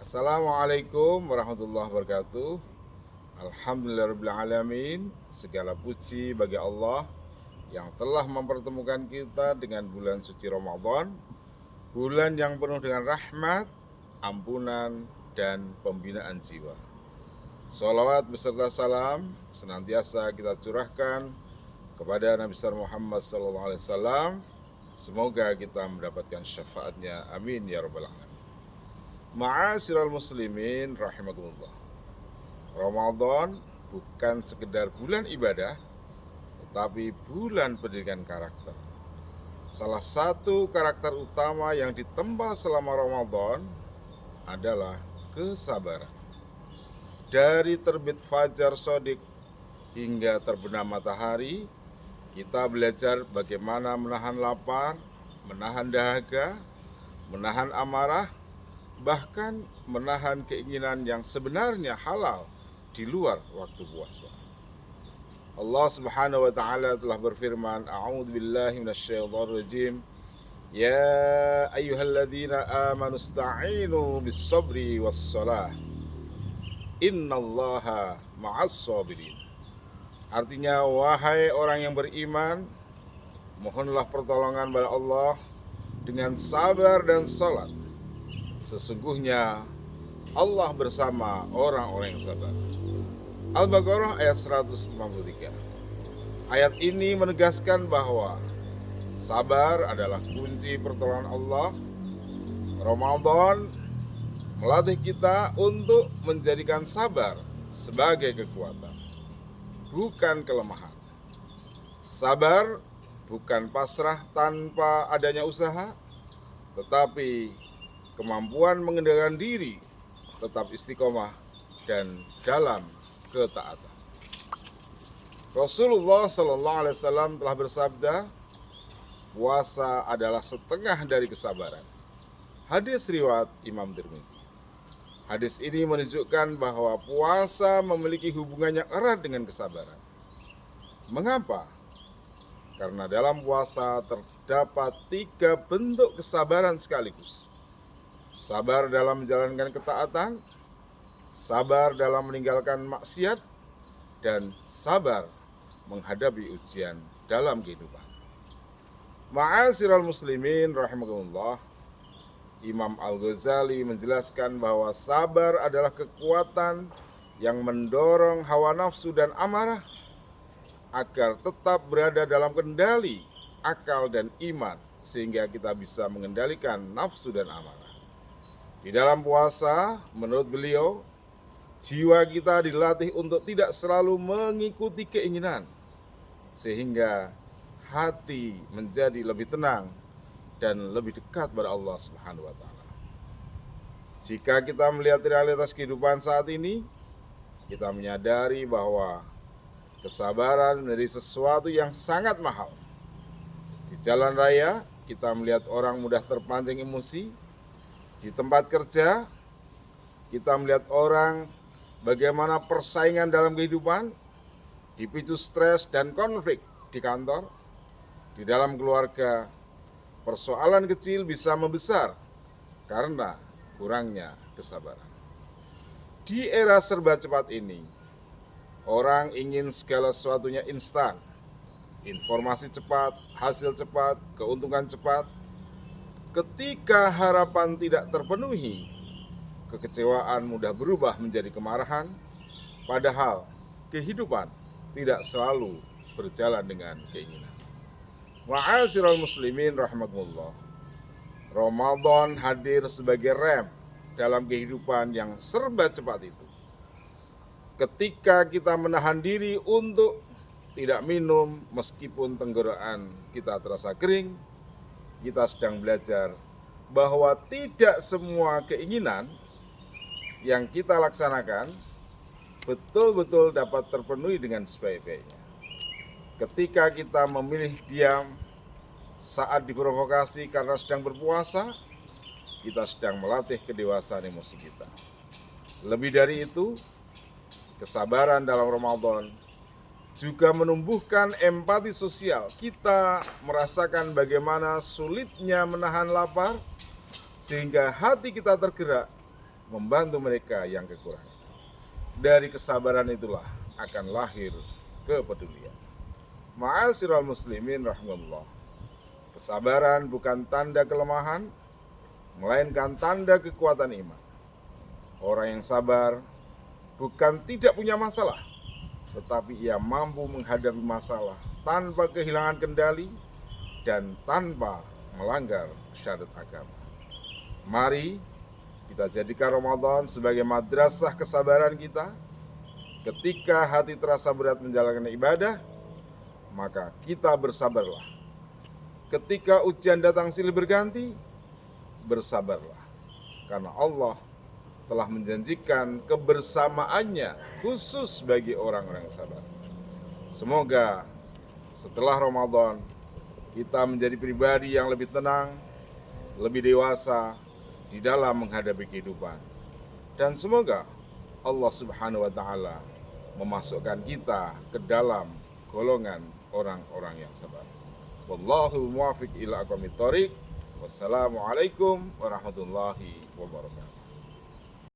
Assalamualaikum warahmatullahi wabarakatuh. Alhamdulillahirrahmanirrahim. Segala puji bagi Allah yang telah mempertemukan kita dengan bulan suci Ramadan, bulan yang penuh dengan rahmat, ampunan, dan pembinaan jiwa. Sholawat beserta salam senantiasa kita curahkan kepada Nabi besar Muhammad SAW. Semoga kita mendapatkan syafaatnya. Amin ya rabbal alamin. Ma'asyiral muslimin rahimakumullah. Ramadan bukan sekedar bulan ibadah, tetapi bulan pendidikan karakter. Salah satu karakter utama yang ditempa selama Ramadan adalah kesabaran. Dari terbit fajar shodiq hingga terbenam matahari, kita belajar bagaimana menahan lapar, menahan dahaga, menahan amarah, bahkan menahan keinginan yang sebenarnya halal di luar waktu puasa. Allah Subhanahu wa taala telah berfirman, A'udzu billahi minasyaitonir rajim. Ya ayyuhalladzina amanu ista'inu bis-sabri was-shalah. Innallaha ma'as-sabirin. Artinya, wahai orang yang beriman, mohonlah pertolongan pada Allah dengan sabar dan salat. Sesungguhnya Allah bersama orang-orang yang sabar. Al-Baqarah ayat 153. Ayat ini menegaskan bahwa sabar adalah kunci pertolongan Allah. Ramadan melatih kita untuk menjadikan sabar sebagai kekuatan, bukan kelemahan. Sabar bukan pasrah tanpa adanya usaha, tetapi kemampuan mengendalikan diri, tetap istiqomah, dan dalam ketaatan. Rasulullah SAW telah bersabda, puasa adalah setengah dari kesabaran. Hadis riwayat Imam Tirmidzi. Hadis ini menunjukkan bahwa puasa memiliki hubungan yang erat dengan kesabaran. Mengapa? Karena dalam puasa terdapat 3 bentuk kesabaran sekaligus. Sabar dalam menjalankan ketaatan, sabar dalam meninggalkan maksiat, dan sabar menghadapi ujian dalam kehidupan. Ma'asyiral muslimin rahimakumullah. Imam Al-Ghazali menjelaskan bahwa sabar adalah kekuatan yang mendorong hawa nafsu dan amarah agar tetap berada dalam kendali akal dan iman, sehingga kita bisa mengendalikan nafsu dan amarah. Di dalam puasa, menurut beliau, jiwa kita dilatih untuk tidak selalu mengikuti keinginan, sehingga hati menjadi lebih tenang dan lebih dekat pada Allah Subhanahu wa taala. Jika kita melihat realitas kehidupan saat ini, kita menyadari bahwa kesabaran menjadi sesuatu yang sangat mahal. Di jalan raya, kita melihat orang mudah terpancing emosi. Di tempat kerja, kita melihat orang bagaimana persaingan dalam kehidupan dipicu stres dan konflik di kantor. Di dalam keluarga, persoalan kecil bisa membesar karena kurangnya kesabaran. Di era serba cepat ini, orang ingin segala sesuatunya instan. Informasi cepat, hasil cepat, keuntungan cepat. Ketika harapan tidak terpenuhi, kekecewaan mudah berubah menjadi kemarahan, padahal kehidupan tidak selalu berjalan dengan keinginan. Ma'asyiral muslimin rahimakumullah. Ramadan hadir sebagai rem dalam kehidupan yang serba cepat itu. Ketika kita menahan diri untuk tidak minum meskipun tenggorokan kita terasa kering, kita sedang belajar bahwa tidak semua keinginan yang kita laksanakan betul-betul dapat terpenuhi dengan sebaik-baiknya. Ketika kita memilih diam saat diprovokasi karena sedang berpuasa, kita sedang melatih kedewasaan emosi kita. Lebih dari itu, kesabaran dalam Ramadan juga menumbuhkan empati sosial. Kita merasakan bagaimana sulitnya menahan lapar, sehingga hati kita tergerak membantu mereka yang kekurangan. Dari kesabaran itulah akan lahir kepedulian. Ma'asyiral muslimin rahimakumullah. Kesabaran bukan tanda kelemahan, melainkan tanda kekuatan iman. Orang yang sabar bukan tidak punya masalah, tetapi ia mampu menghadapi masalah tanpa kehilangan kendali dan tanpa melanggar syariat agama. Mari kita jadikan Ramadan sebagai madrasah kesabaran kita. Ketika hati terasa berat menjalankan ibadah, maka kita bersabarlah. Ketika ujian datang silih berganti, bersabarlah. Karena Allah telah menjanjikan kebersamaannya khusus bagi orang-orang yang sabar. Semoga setelah Ramadan kita menjadi pribadi yang lebih tenang, lebih dewasa di dalam menghadapi kehidupan. Dan semoga Allah Subhanahu wa taala memasukkan kita ke dalam golongan orang-orang yang sabar. Wallahu muwaffiq ila aqwamit thoriq. Wassalamualaikum warahmatullahi wabarakatuh.